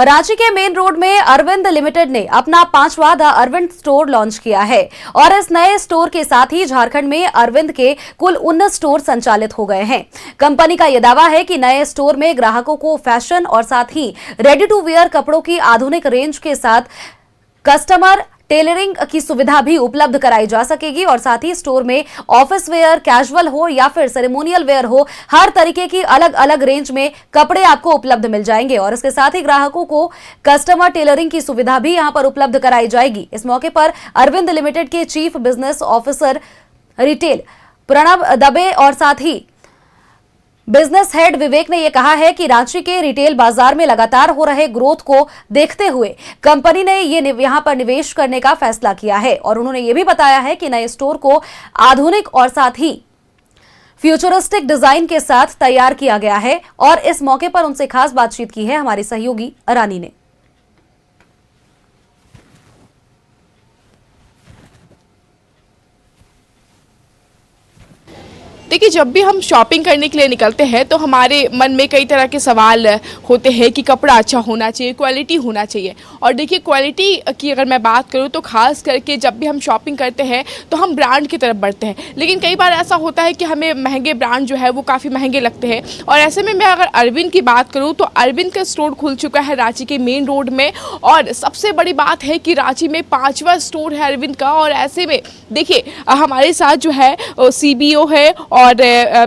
रांची के main road में Arvind limited ने अपना 5वां द अरविंद स्टोर लॉन्च किया है और इस नए स्टोर के साथ ही झारखंड में अरविंद के कुल 19 स्टोर संचालित हो गए हैं। कंपनी का यह दावा है कि नए स्टोर में ग्राहकों को फैशन और साथ ही रेडी टू वेयर कपड़ों की आधुनिक रेंज के साथ कस्टमर टेलरिंग की सुविधा भी उपलब्ध कराई जा सकेगी और साथ ही स्टोर में ऑफिस वेयर, कैजुअल हो या फिर सेरेमोनियल वेयर हो, हर तरीके की अलग अलग रेंज में कपड़े आपको उपलब्ध मिल जाएंगे और इसके साथ ही ग्राहकों को कस्टमर टेलरिंग की सुविधा भी यहां पर उपलब्ध कराई जाएगी। इस मौके पर अरविंद लिमिटेड के chief business officer retail Pranab दबे और साथ ही बिजनेस हेड विवेक ने यह कहा है कि रांची के रिटेल बाजार में लगातार हो रहे ग्रोथ को देखते हुए कंपनी ने यहां पर निवेश करने का फैसला किया है और उन्होंने यह भी बताया है कि नए स्टोर को आधुनिक और साथ ही फ्यूचरिस्टिक डिजाइन के साथ तैयार किया गया है और इस मौके पर उनसे खास बातचीत की है हमारी सहयोगी रानी ने। देखिए, जब भी हम शॉपिंग करने के लिए निकलते हैं तो हमारे मन में कई तरह के सवाल होते हैं कि कपड़ा अच्छा होना चाहिए, क्वालिटी होना चाहिए। और देखिए, क्वालिटी की अगर मैं बात करूं तो ख़ास करके जब भी हम शॉपिंग करते हैं तो हम ब्रांड की तरफ बढ़ते हैं, लेकिन कई बार ऐसा होता है कि हमें महंगे ब्रांड जो है वो काफ़ी महंगे लगते हैं। और ऐसे में मैं अगर अरविंद की बात करूँ तो अरविंद का स्टोर खुल चुका है रांची के मेन रोड में और सबसे बड़ी बात है कि रांची में 5वां स्टोर है अरविंद का। और ऐसे में देखिए, हमारे साथ जो है CBO है और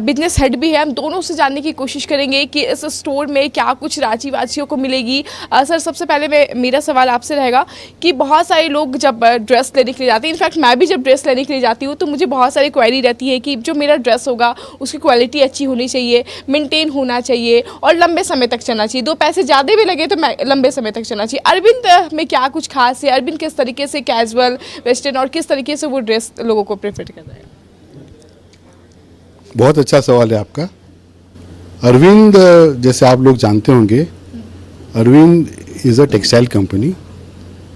बिजनेस हेड भी है। हम दोनों से जानने की कोशिश करेंगे कि इस स्टोर में क्या कुछ रांची वासियों को मिलेगी। सर, सबसे पहले मेरा सवाल आपसे रहेगा कि बहुत सारे लोग जब ड्रेस लेने के लिए जाते हैं, इनफैक्ट मैं भी जब ड्रेस लेने के लिए जाती हूँ तो मुझे बहुत सारी क्वेरी रहती है कि जो मेरा ड्रेस होगा उसकी क्वालिटी अच्छी होनी चाहिए, मेनटेन होना चाहिए और लंबे समय तक चलना चाहिए। 2 पैसे ज़्यादा भी लगे तो लंबे समय तक चलना चाहिए। अरविंद में क्या कुछ खास है? अरविंद किस तरीके से कैजुअल, वेस्टर्न और किस तरीके से वो ड्रेस लोगों को प्रेफर कर रहा है? बहुत अच्छा सवाल है आपका। अरविंद, जैसे आप लोग जानते होंगे, Arvind is a textile company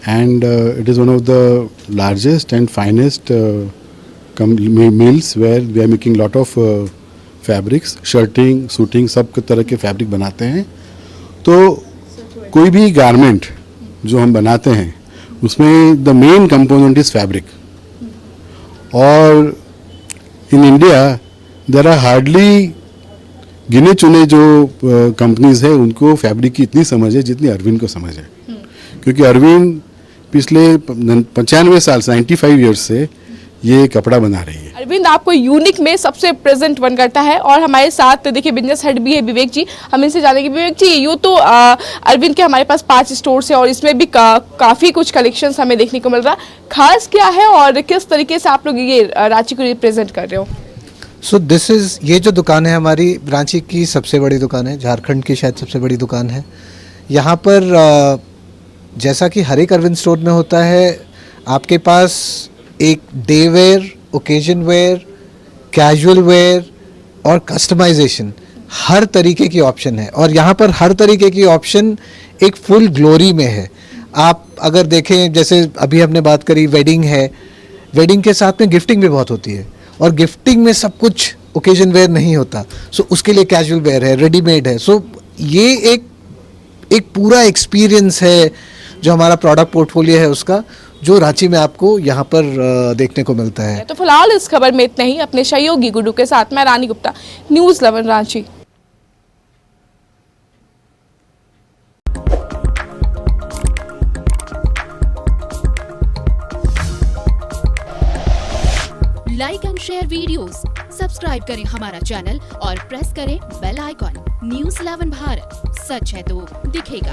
and it is one of the largest and finest mills where we are making lot of fabrics, shirting, suiting, सब तरह के फैब्रिक बनाते हैं। तो कोई भी गारमेंट जो हम बनाते हैं उसमें the main component is fabric. और in India there are hardly गिने चुने जो कंपनीज है उनको फैब्रिक की इतनी समझ है जितनी अरविंद को समझ है। क्योंकि अरविंद पिछले 95 साल से 95 ईयर्स से ये कपड़ा बना रही है। अरविंद आपको यूनिक में सबसे प्रेजेंट वन करता है और हमारे साथ देखिए बिजनेस हेड भी है विवेक जी। हम इनसे जानेंगे, विवेक जी, यूँ तो अरविंद के हमारे पास 5 स्टोर्स है और इसमें भी काफ़ी कुछ कलेक्शंस हमें देखने को मिल रहा है। खास क्या है और किस तरीके से आप लोग ये रांची को रिप्रेजेंट कर रहे हो? सो दिस इज़, ये जो दुकान है हमारी रांची की सबसे बड़ी दुकान है, झारखंड की शायद सबसे बड़ी दुकान है। यहाँ पर जैसा कि हर एक अरविंद स्टोर में होता है, आपके पास एक day wear, occasion wear, casual wear और कस्टमाइजेशन, हर तरीके की ऑप्शन है। और यहाँ पर हर तरीके की ऑप्शन एक फुल ग्लोरी में है। आप अगर देखें, जैसे अभी हमने बात करी वेडिंग है, वेडिंग के साथ में गिफ्टिंग भी बहुत होती है और गिफ्टिंग में सब कुछ ओकेजन वेयर नहीं होता। सो उसके लिए कैजुअल वेयर है, रेडीमेड है। सो ये एक पूरा एक्सपीरियंस है जो हमारा प्रोडक्ट पोर्टफोलियो है उसका, जो रांची में आपको यहाँ पर देखने को मिलता है। तो फिलहाल इस खबर में इतना ही। अपने सहयोगी गुड्डू के साथ मैं Rani Gupta, news 11 Ranchi. Like and share videos, subscribe करें हमारा चैनल और प्रेस करें बेल आइकॉन। न्यूज़ 11 भारत, सच है तो दिखेगा।